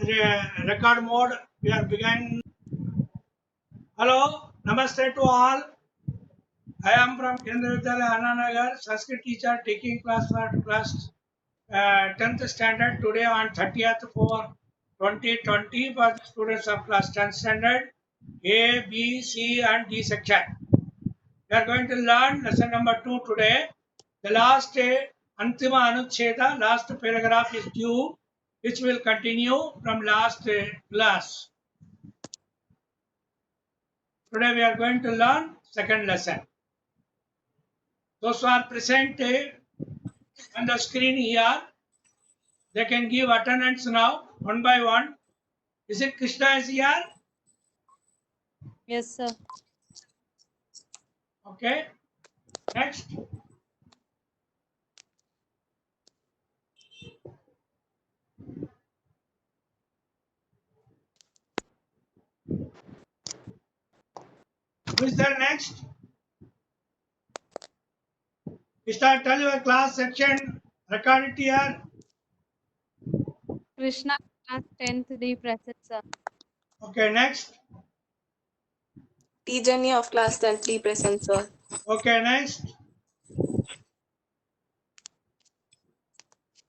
record mode. We are beginning. Hello, namaste to all. I am from Kendra Vidyalaya Ananagar, Sanskrit teacher taking class for class 10th standard today on 30th for 2020 for the students of class 10th standard A, B, C and D section. We are going to learn lesson number 2 today. The last Antima Anucheda, last paragraph is due, which will continue from last class. Today we are going to learn second lesson. Those who are present on the screen here, they can give attendance now, one by one. Is it Krishna is here? Yes, sir. Okay. Next. Who is there next? Krishna, tell your class section, record it here. Krishna, class 10th D present, sir. Okay, next. T. Jenny of class 10th present, sir. Okay, next.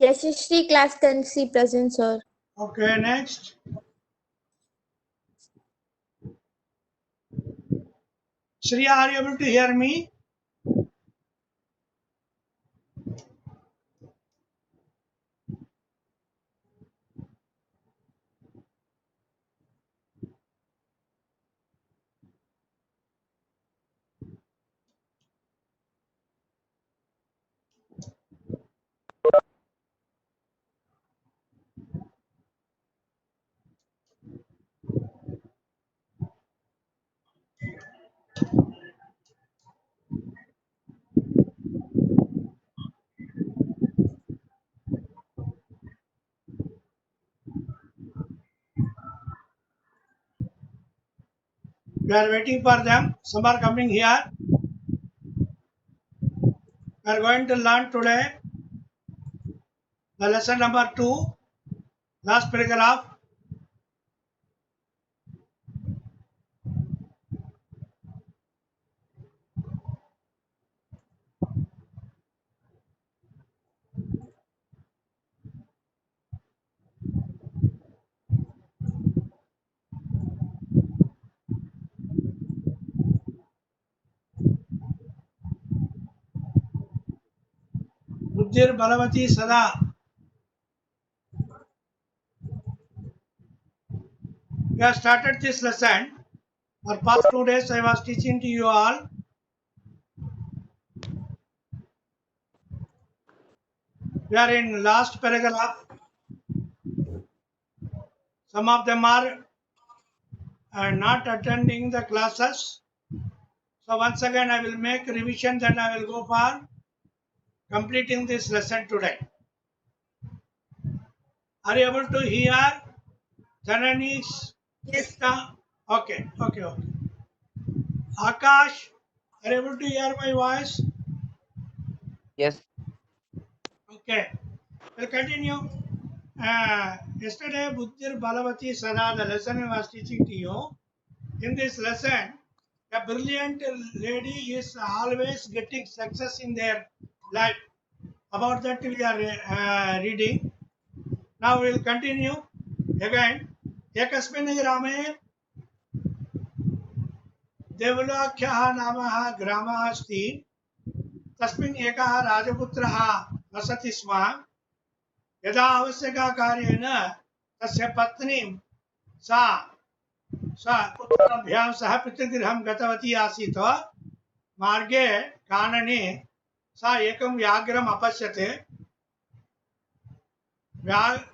Yashashri class 10C present, sir. Okay, next. Shriya, are you able to hear me? We are waiting for them. Some are coming here. We are going to learn today the lesson number 2, last paragraph. Buddhir Balavati Sada. We have started this lesson. For past 2 days I was teaching to you all. We are in last paragraph. Some of them are not attending the classes. So once again I will make revision, then I will go for completing this lesson today. Are you able to hear Janani's? Yes. Okay. Akash, are you able to hear my voice? Yes. Okay. We'll continue. Yesterday, Buddhir Balavati Sada, the lesson I was teaching to you. In this lesson, a brilliant lady is always getting success in their life. About that we are reading. Now we will continue again. Ekasmin grame देवलाख्यः नामः ग्रामः अस्ति तस्मिन् एकः राजपुत्रः वसति स्म यदा आवश्यककार्येण तस्य पत्नी सा पुत्राभ्यां सह पितृगृहं गतवती आसीत् मार्गे कानने सा एकं व्याघ्रम् अपश्यत्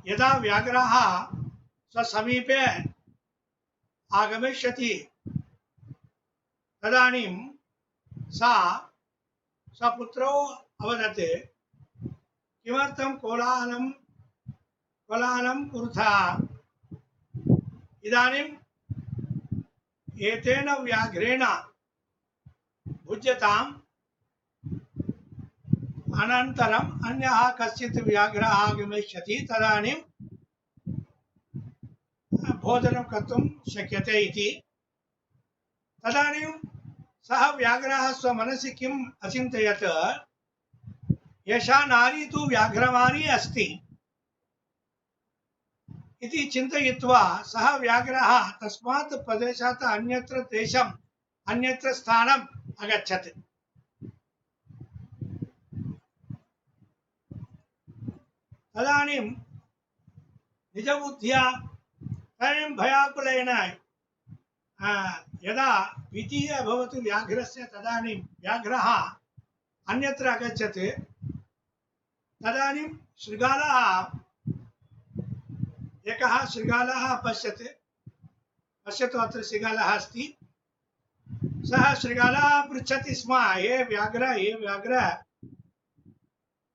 यदा व्याघ्रः समीपे आगमिष्यति तदानीं सा पुत्रौ अवदत् किमर्थं कोलाहलं कुरुतः इदानीं एतेन व्याघ्रेण भुज्यताम् अनन्तरम् अन्यः कश्चित् व्याघ्रः आगमिष्यति तदानीं भोजनं कर्तुं शक्यते इति। तदानीं सः व्याघ्रः स्वमनसि किम् अचिन्तयत्, एषा नारी तु व्याघ्रमारी अस्ति इति चिन्तयित्वा सः व्याघ्रः तस्मात् प्रदेशात् अन्यत्र देशम् अन्यत्र स्थानम् अगच्छत्। तदानीं निजबुद्ध्या तदानीं भयाकुलेन यदा भीतिः अभवत् व्याघ्रस्य, तदानीं व्याघ्रः अन्यत्र अगच्छत्। तदानीं शृगालः एकः शृगालः अपश्यत्। पश्यतु अत्र शृगालः अस्ति। सः शृगालः पृच्छति स्म, हे व्याघ्र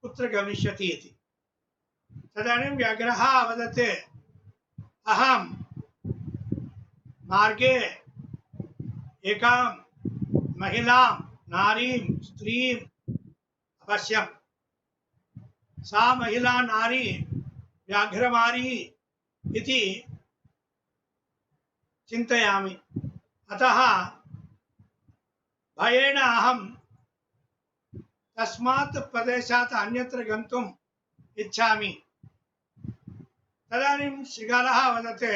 कुत्र गमिष्यति इति। तदानीं व्याघ्रः अवदत्, अहं मार्गे एकां महिलां नारीं स्त्रीम् अपश्यम्। सा महिला नारी व्याघ्रमारी इति चिन्तयामि, अतः भयेन अहं तस्मात् प्रदेशात् अन्यत्र गन्तुम् इच्छामि। तदानीं शृगालः वदति,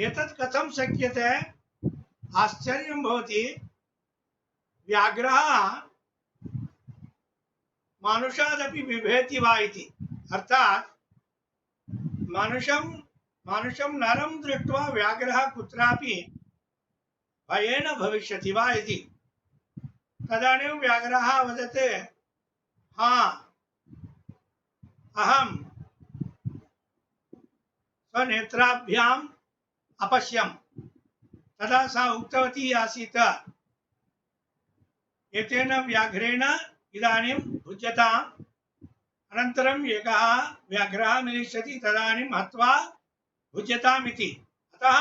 एतत् कथं शक्यते, आश्चर्यं भवति। व्याघ्रः मानुषादपि बिभेति वा इति, अर्थात् मानुषं नरं दृष्ट्वा व्याघ्रः कुत्रापि भयेन भविष्यति वा इति। तदानीं व्याघ्रः वदति, हाँ, अहं स्वनेत्राभ्याम् अपश्यम्। तदा सा उक्तवती आसीत्, एतेन व्याघ्रेण इदानीं भुज्यताम्, अनन्तरम् एकः व्याघ्रः मिलिष्यति, तदानीं हत्वा भुज्यताम् इति। अतः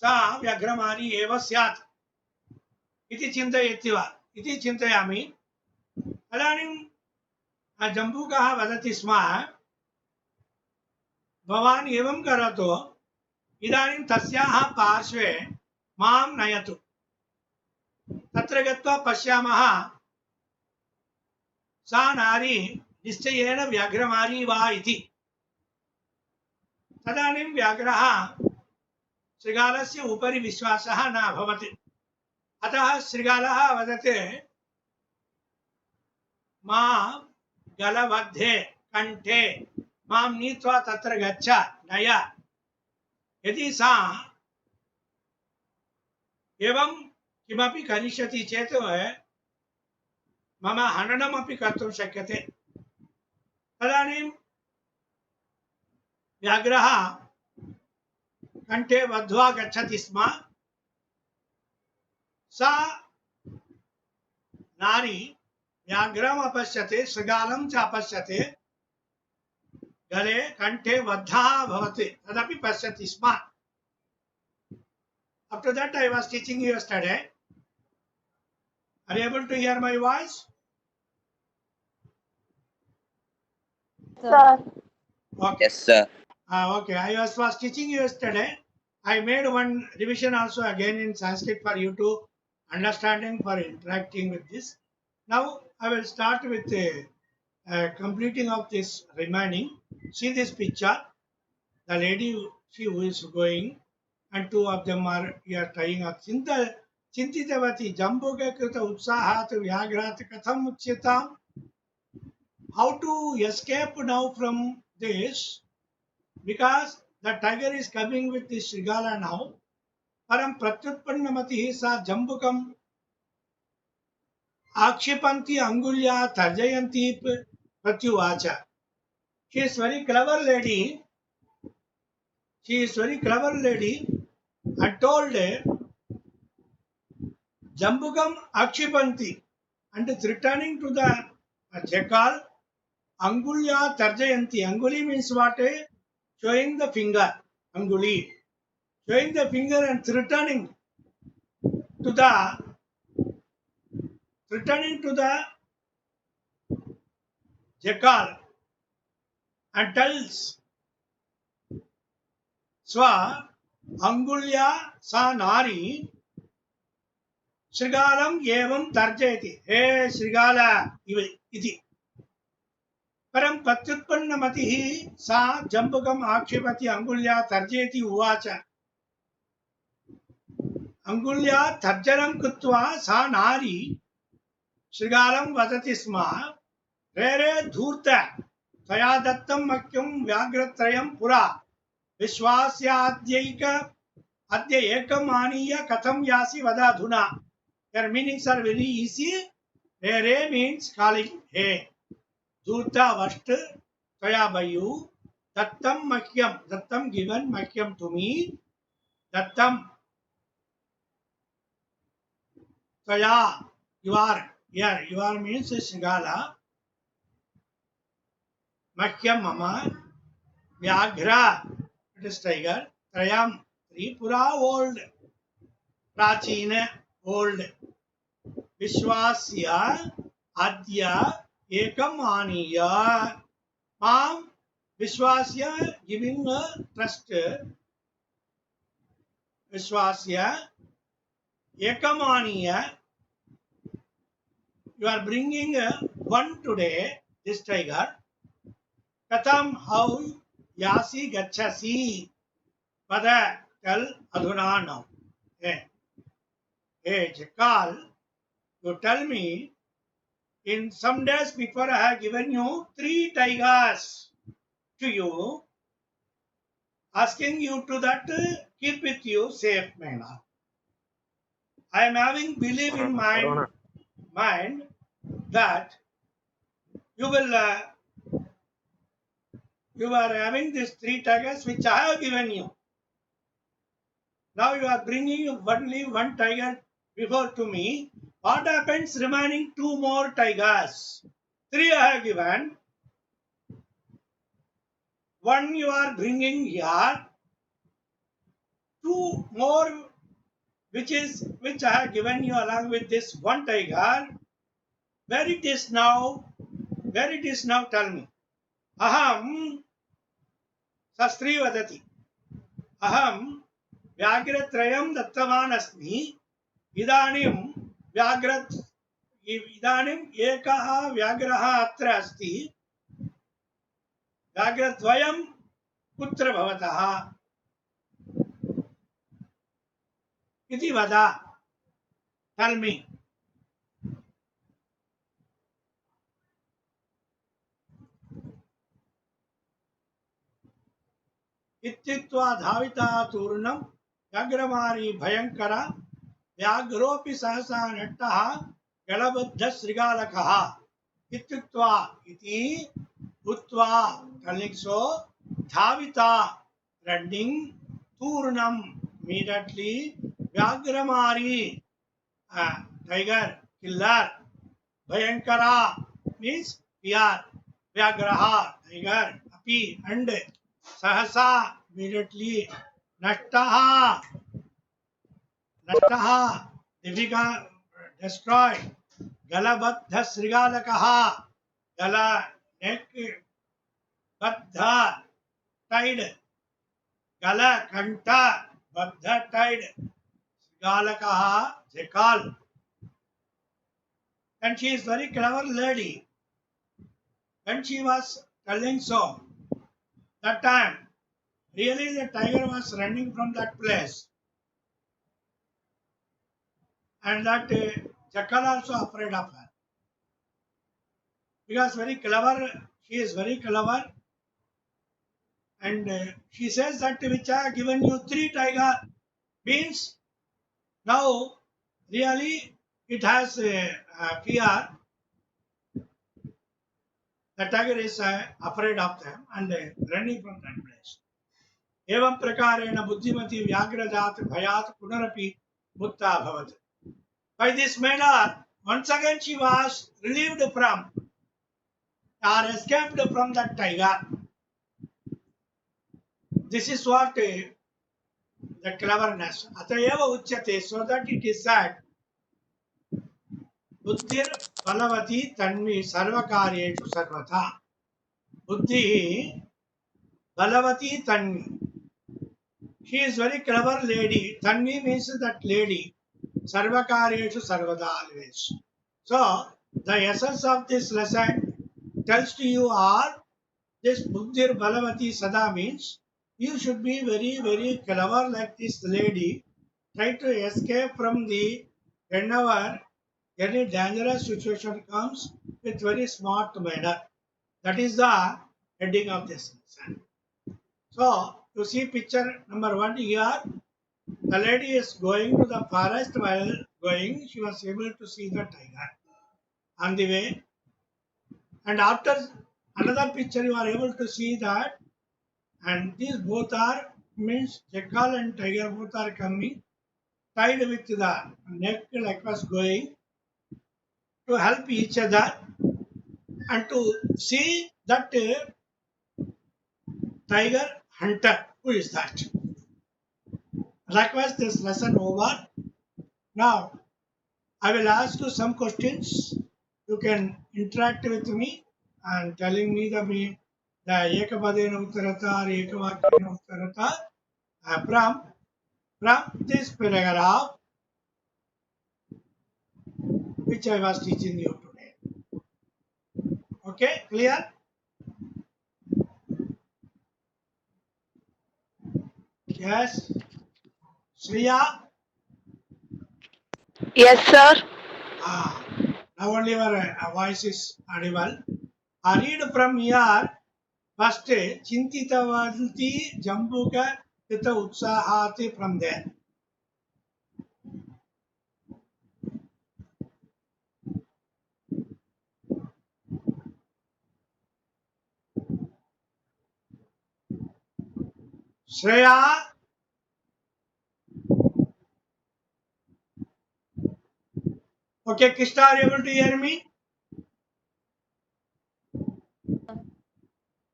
सा व्याघ्रमारी एव स्यात् इति चिन्तयामि। तदानीं जम्बूकः वदति स्म, भवान् एवं करोतु, इदानीं तस्याः पार्श्वे मां नयतु, तत्र गत्वा पश्यामः सा नारी निश्चयेन व्याघ्रमारी वा इति। तदानीं व्याघ्रः शृगालस्य उपरि विश्वासः न अभवत्। अतः शृगालः वदति, मां गलबद्धे कंठे मां नीत्वा तत्र गच्छ, नय। यदि सा एवं किमपि करिष्यति चेत् मम हननमपि कर्तुं शक्यते। तदानीं व्याघ्रः कंठे बद्ध्वा गच्छति स्म। सा नारी व्याघ्रम् अपश्यते, शृगालं च अपश्यते, गले कंठे बद्धा भवति, तदपि पश्यति स्म। After that I was teaching you yesterday. Are you able to hear my voice? Sir. Okay. Yes, sir. Okay, I was teaching you yesterday. I made one revision also again in Sanskrit for you to understanding, for interacting with this. Now I will start with completing of this remaining. See this picture. The lady, she who is going, and two of them are here tying up. Chintitavati jambuka krita utsahat vyagrat katham uchyatam. How to escape now from this? Because the tiger is coming with this Shrigala now. Param pratyutpannamati sa jambukam akshipanti angulya tarjayanti pratyuvacha. She is very clever lady. And told Jambukam akshipanti, and is returning to the jackal. Angulya tarjayanti. Anguli means what? Showing the finger. Anguli. Showing the finger and returning to the jackal and tells स्व अंगुल्या सा नारी श्रृगालम् एवं तर्जयति। हे श्रृगाल इति परं प्रत्युत्पन्नमतिः सा जम्बुकम् आक्षिपति अंगुल्या तर्जयति उवाच। अंगुल्या तर्जनं कृत्वा सा नारी श्रृगालं वदति स्म, रे रे धूर्त, त्वया दत्तं मह्यं व्याघ्रत्रयं पुरा, विश्वास्याद्यैक अद्य एकम् आनीय कथं यासि वद अधुना। Their meanings are very easy. Re re means calling hey. Dhurta first, Tvaya by you. Dattam mahyam, Dattam given, mahyam to me. Dattam Tvaya, you are here. You are means Shigala. Mahyam mama. Vyaghra, it is tiger. Trayam, Tripura old. Prachina old. Vishwasya adya ekam aniya. Mam Vishwasya giving a trust. Vishwasya ekam aniya. You are bringing one today, this tiger. Katham, how yasi gachasi. Pada, tell adhuna now. Hey, Jakal, you tell me, in some days before I have given you 3 tigers to you, asking you to that keep with you safe manner. I am having belief in my mind that you will you are having these 3 tigers which I have given you. Now you are bringing only 1 tiger before to me. What happens remaining 2 more tigers? 3 I have given. 1 you are bringing here. 2 more which I have given you along with this 1 tiger. Where it is now? Where it is now? Tell me. Aham Sastri vadati. Aham Vyaghratrayam dattavan asmi. Idanim ekah Vyagraha atra asti. Vyaghradvayam putra bhavataha. Iti vada. Tell me. इत्युक्त्वा धाविता तूर्णं व्याघ्रमारी भयंकर व्याघ्रोऽपि सहसा नट्टः गलबद्धः श्रृगालकः इत्युक्त्वा इति उक्त्वा telling so धाविता running तूर्णं immediately व्याघ्रमारी tiger killer भयंकरा means fear व्याघ्रः tiger api and Sahasa immediately Nashtaha Divika destroyed Galabadha Srigalakaha Gala neck Badha tied Gala Kanta Badha tied Srigalakaha Jakal. And she is very clever lady. When she was telling so, that time, really the tiger was running from that place. And that Jackal also afraid of her. Because very clever, she is very clever. And she says that which I have given you 3 tiger means now really it has fear. The tiger is afraid of them and running from that place. एवं प्रकारेण बुद्धिमती व्याघ्रजात भयात पुनरपि मुक्ता भवत. By this manner, once again she was relieved from or escaped from that tiger. This is what the cleverness. Atayeva uchyate, so that it is said, Buddhir balavati tanvi sarvakaryeshu sarvatha. Buddhi balavati tanvi. She is very clever lady. Tanvi means that lady. Sarvakaryeshu sarvada always. So the essence of this lesson tells to you all this Buddhir Balavati Sada means you should be very clever like this lady. Try to escape from the whenever any dangerous situation comes with very smart manner. That is the heading of this lesson. So you see picture number 1 here. The lady is going to the forest. While going, she was able to see the tiger on the way. And after another picture, you are able to see that. And these both are means jackal and tiger both are coming tied with the neck like was going to help each other and to see that tiger hunter. Who is that? Likewise, this lesson over. Now, I will ask you some questions. You can interact with me and telling me the Ekapadena Uttarata or Ekavakena Uttarata from this paragraph which I was teaching you today. Okay, clear? Yes. Shriya? Yes, sir. Now only your voice is audible. I read from here. First, Chintitavanti Jambuka Tita Utsahati from there. Shreya? Okay, Krishna, are you able to hear me?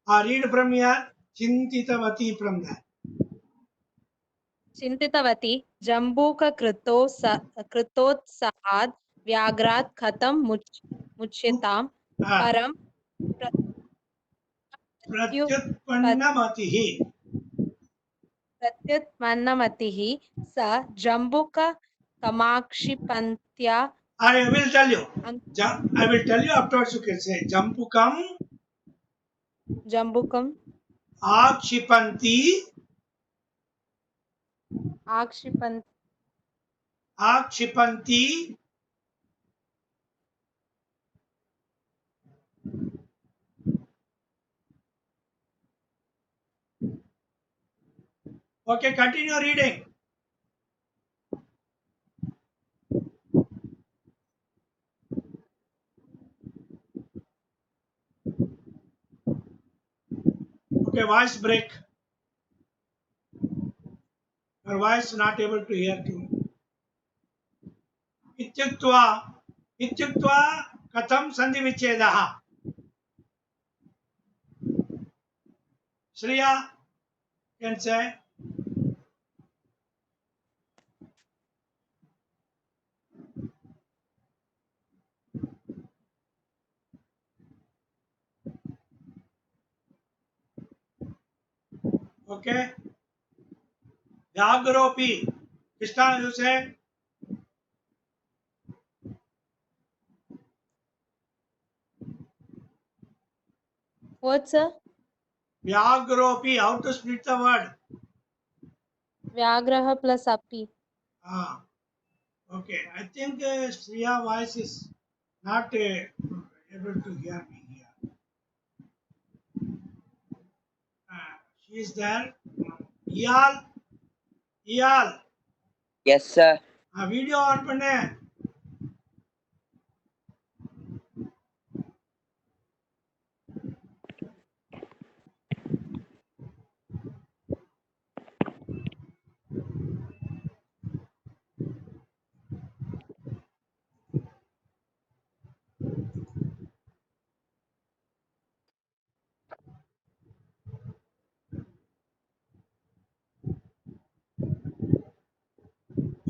Read from here. Chintitavati from there. चिन्तितवती जम्बूककृतोत्साहात् व्याघ्रात् कथं मुच्यतां Ah, परं Pratyutpannamatihi. प्रत्युत्पन्नमतिः स जम्बूककमाक्षिपन्त्या I will tell you. I will tell you afterwards. You can say Jampukam जम्बुकम् Akshipanti Akshipanti Okay, continue reading. Okay, voice break. Your voice not able to hear too. Ityuktva katham sandhi vichedaha. Shriya can say. Okay. Vyagropi. Krishna, you say. What, sir? Vyagropi. How to split the word? Vyagraha plus api. Okay. I think Shriya voice is not able to hear me here. She is there. Iyal. Yes, sir. Video on பண்ணு.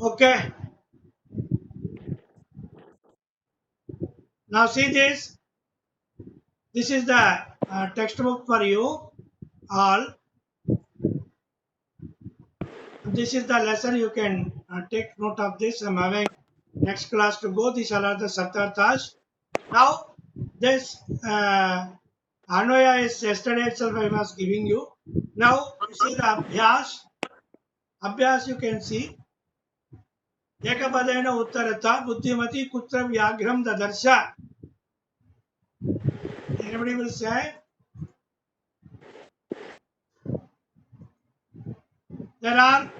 Okay. Now see this. This is the textbook for you all. this is the lesson. You can take note of this. I'm having next class to go. These are the Satarthas. Now, this Anvaya is yesterday itself I was giving you. Now, you see the Abhyas. Abhyas you can see. Ekapadaena uttarata buddhimati kutra vyagram dadarsha. Anybody will say? There are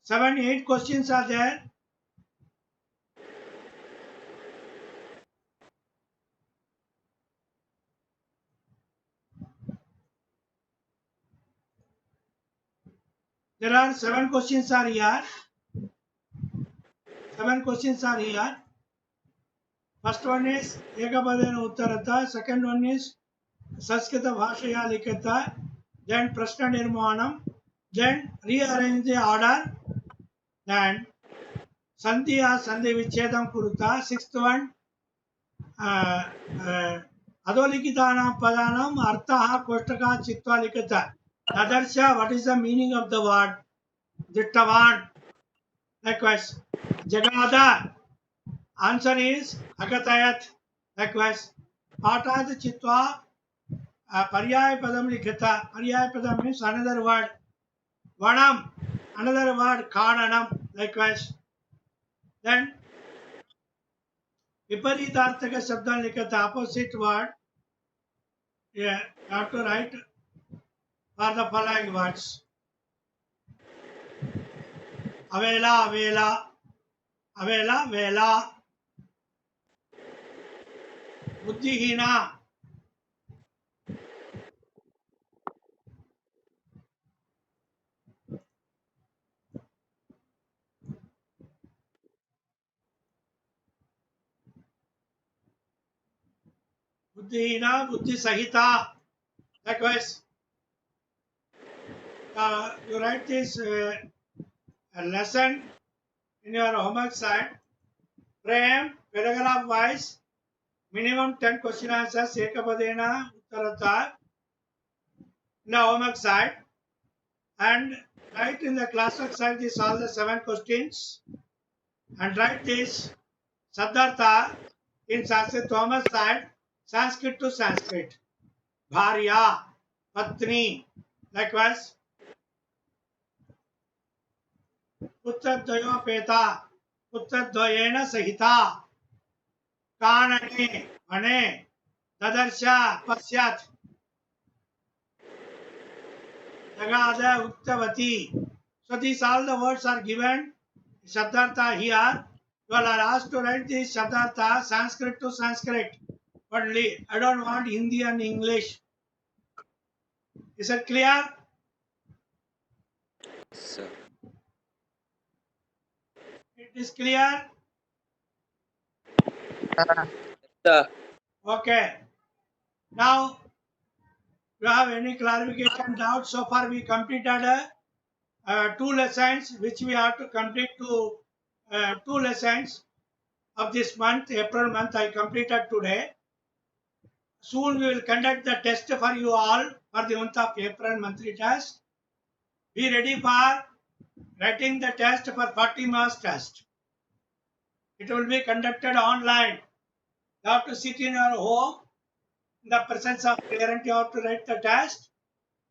7-8 questions are there. There are 7 questions are here. 7 questions are here. First one is Ekapadena Uttarata. Second one is Sanskrita Bhashaya Likata. Then Prashna Nirmanam. Then rearrange the order. Then Sandhya Sandhi Vichedam Kuruta. Sixth one Adolikitanam Padanam Arthaha Koshtaka Chitva Likata. Tadarsha, what is the meaning of the word? Dittavan. Likewise, Jagada. Answer is Agatayat. Likewise, Patad Chitva Paryaya Padam Likata. Paryaya Padam means another word. Vanam, another word. Kananam. Likewise, then Viparitarthaka Shabdan Likata, opposite word. Yeah, you have to write for the following words. Avela, Avela, Avela, Vela. Buddhihina. Buddhihina, Buddhi Sahita. Likewise, you write this lesson in your homework side. Frame, paragraph wise, minimum 10 question answers, Ekapadena, Uttarata, in the homework side. And write in the classwork side this all the 7 questions. And write this Saddhartha in Sanskrit Thomas side, Sanskrit to Sanskrit. Bharya, Patni. Likewise, Puttradvayo Peta, Puttradvayena Sahita, Kanane, Mane, Tadarsha, Pasyat, Jagada, Uttavati. So these all the words are given. Shabdartha here. You are asked to write this Shabdartha Sanskrit to Sanskrit. Only I don't want Hindi and English. Is it clear? Sir. It is clear? Sir. Okay. Now, do you have any clarification, doubts? So far, we completed 2 lessons, which we have to complete to 2 lessons of this month, April month. I completed today. Soon we will conduct the test for you all for the month of April monthly test. Be ready for writing the test for 40 marks test. It will be conducted online. You have to sit in your home in the presence of parent. You have to write the test.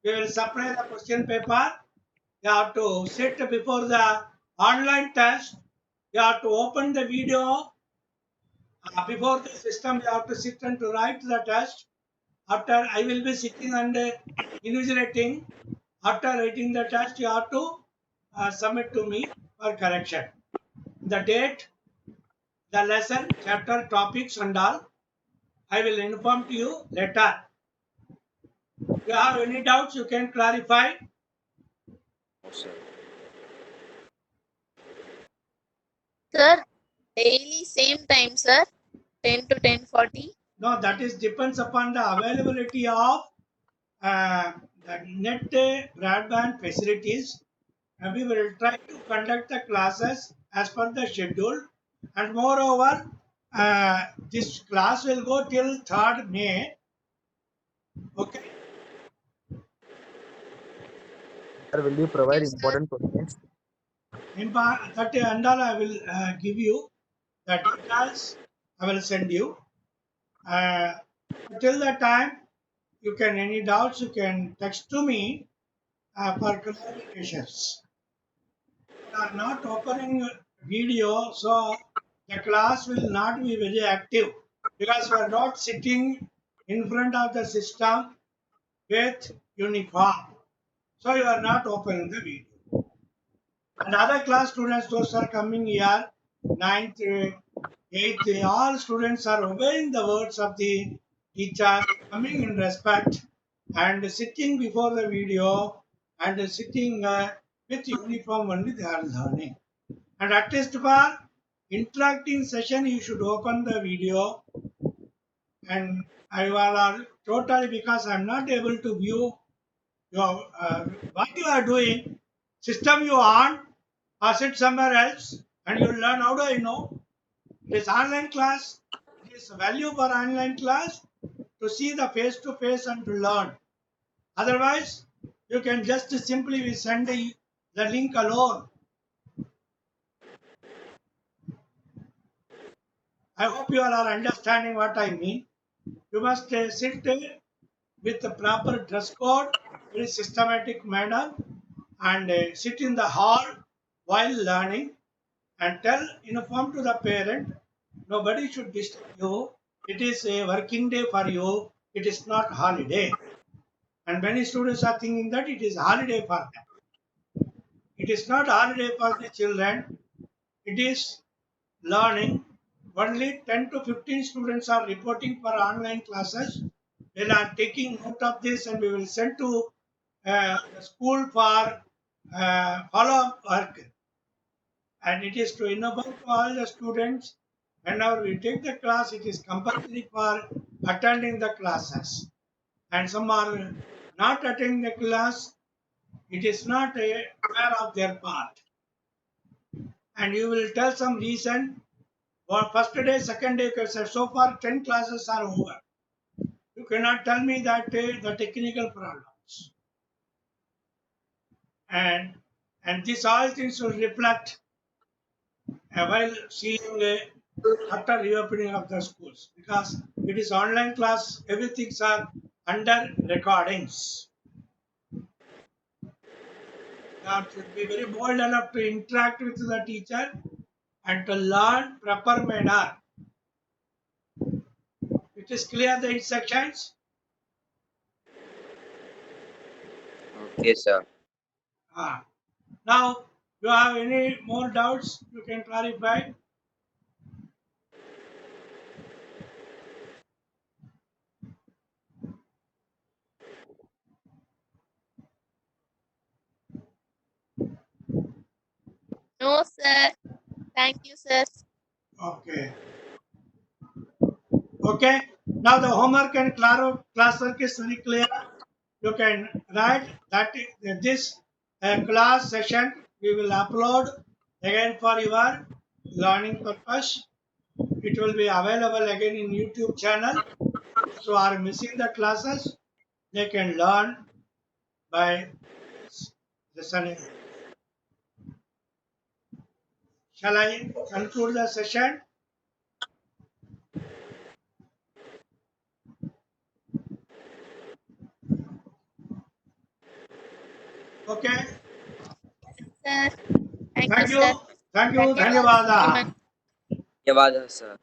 We will supply the question paper. You have to sit before the online test. You have to open the video before the system. You have to sit and to write the test. After I will be sitting and invigilating. After writing the test, you have to submit to me for correction. The date, the lesson, chapter, topics and all, I will inform to you later. If you have any doubts, you can clarify. No, sir. Sir, daily same time, sir. 10 to 10:40. No, that is depends upon the availability of the net broadband facilities. And we will try to conduct the classes as per the schedule. And moreover, this class will go till 3rd May. Okay. Sir, will you provide Yes, sir. important questions? That and all I will give you. The details I will send you. Till that time, you can any doubts you can text to me for clarifications. We are not opening video, so the class will not be very active because we are not sitting in front of the system with uniform. So you are not opening the video. And other class students, those are coming here, 9th, 8th, all students are obeying the words of the teacher, coming in respect and sitting before the video and sitting with uniform only they are learning. And at least for interacting session, you should open the video. And I will totally because I am not able to view your what you are doing. System you on or sit somewhere else and you learn. How do I know? It is online class. It is value for online class to see the face to face and to learn. Otherwise, you can just simply send the link alone. I hope you all are understanding what I mean. You must sit with the proper dress code, very systematic manner, and sit in the hall while learning and inform to the parent. Nobody should disturb you. It is a working day for you. It is not holiday. And many students are thinking that it is holiday for them. It is not holiday for the children. It is learning. Only 10 to 15 students are reporting for online classes. We are taking note of this and we will send to the school for follow-up work. And it is to innovate to all the students. Whenever we take the class, it is compulsory for attending the classes. And some are not attending the class. It is not a fair of their part. And you will tell some reason. For first day, second day, so far 10 classes are over. You cannot tell me that the technical problems. And these all things will reflect while seeing after reopening of the schools, because it is online class, everything are under recordings. Now should be very bold enough to interact with the teacher and to learn proper manner. It is clear the instructions. Okay, sir. Now you have any more doubts, you can clarify. No, sir. Thank you, sir. Okay. Okay. Now the homework and classwork is very clear. You can write that this class session we will upload again for your learning purpose. It will be available again in YouTube channel. So are missing the classes, they can learn by listening. Shall I conclude the session? Okay. Sir. Thank you, Thank you. sir. Thank you. Dhanyavad. Dhanyavada. Dhanyawad, sir.